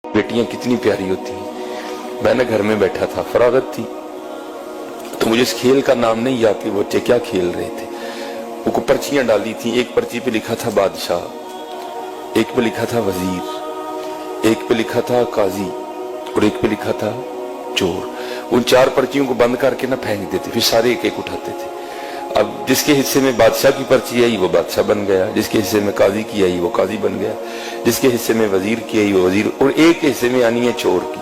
بیٹیاں کتنی پیاری ہوتی ہیں. میں نے گھر میں بیٹھا تھا, فراغت تھی, تو مجھے اس کھیل کا نام نہیں یاد کہ بچے کیا کھیل رہے تھے. وہ پرچیاں ڈالی تھیں, ایک پرچی پہ لکھا تھا بادشاہ, ایک پہ لکھا تھا وزیر, ایک پہ لکھا تھا قاضی, اور ایک پہ لکھا تھا چور. ان 4 پرچیوں کو بند کر کے نہ پھینک دیتے, پھر سارے ایک ایک اٹھاتے تھے. اب جس کے حصے میں بادشاہ کی پرچی آئی وہ بادشاہ بن گیا, جس کے حصے میں قاضی کی آئی وہ قاضی بن گیا, جس کے حصے میں وزیر کی آئی وہ وزیر, اور ایک حصے میں آنی ہے چور کی.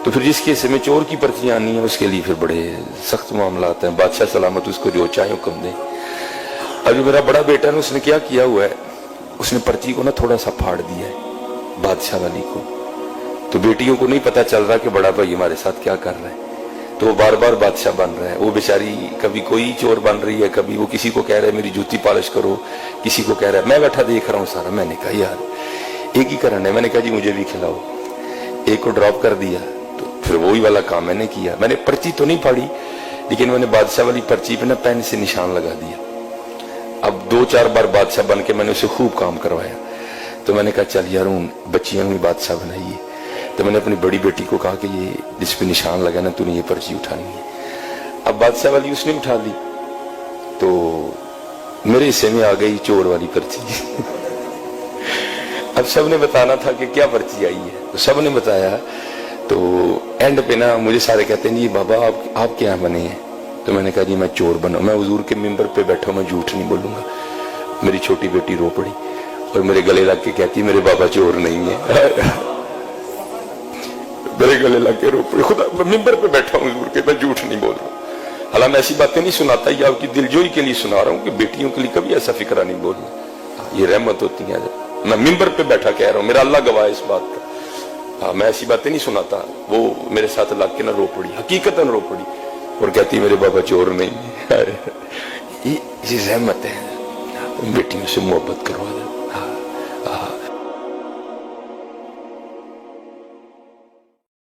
تو پھر جس کے حصے میں چور کی پرچی آنی ہے اس کے لیے پھر بڑے سخت معاملات ہیں. بادشاہ سلامت اس کو جو چاہے حکم دے. اب جو میرا بڑا بیٹا ہے اس نے کیا کیا ہوا ہے, اس نے پرچی کو نا تھوڑا سا پھاڑ دیا ہے بادشاہ والی کو. تو بیٹیوں کو نہیں پتا چل رہا کہ بڑا بھائی ہمارے ساتھ کیا کر رہا ہے, تو وہ بار بار بادشاہ بن رہا ہے. وہ بیچاری کبھی کوئی چور بن رہی ہے, کبھی وہ کسی کو کہہ رہا ہے میری جوتی پالش کرو, کسی کو کہہ رہا ہے. میں بیٹھا دیکھ رہا ہوں سارا. میں نے کہا یار ایک ہی کرنا ہے. میں نے کہا جی مجھے بھی کھلاؤ. ایک کو ڈراپ کر دیا, تو پھر وہی والا کام میں نے کیا. میں نے پرچی تو نہیں پھاڑی, لیکن میں نے بادشاہ والی پرچی پہ نا پین سے نشان لگا دیا. اب 2-4 بار بادشاہ بن کے میں نے اسے خوب کام کروایا. تو میں نے کہا چل یار ہوں بچیاں بھی بادشاہ بنائیے. تو میں نے اپنی بڑی بیٹی کو کہا کہ یہ جس پہ نشان لگا نا تو نے یہ پرچی اٹھانی ہے. اب بادشاہ والی اس نے اٹھا لی, تو میرے حصے میں آ گئی چور والی پرچی. اب سب نے بتانا تھا کہ کیا پرچی آئی ہے, تو سب نے بتایا. تو اینڈ پہ نا مجھے سارے کہتے ہیں جی بابا آپ کیا بنے ہیں. تو میں نے کہا جی میں چور بنا. میں حضور کے ممبر پہ بیٹھا ہوں, میں جھوٹ نہیں بولوں گا. میری چھوٹی بیٹی رو پڑی اور میرے گلے لگ کے کہتی میرے بابا چور نہیں ہے. میرے گلے لگ کے رو پڑی. خدا ممبر پہ بیٹھا ہوں حضور کے, میں جھوٹ نہیں بول رہا. حالانکہ میں ایسی باتیں نہیں سناتا, یہ آپ کی دلجوئی کے لیے سنا رہا ہوں کہ بیٹیوں کے لیے کبھی ایسا فکرہ نہیں بولنا. یہ رحمت ہوتی ہے. میں ممبر پہ بیٹھا کہہ رہا ہوں, میرا اللہ گواہ ہے اس بات کا. ہاں میں ایسی باتیں نہیں سناتا. وہ میرے ساتھ لگ کے نہ رو پڑی, حقیقتاً رو پڑی, اور کہتی میرے بابا چور نہیں ہے. یہ رحمت ہے. بیٹیوں سے محبت کروا دیں.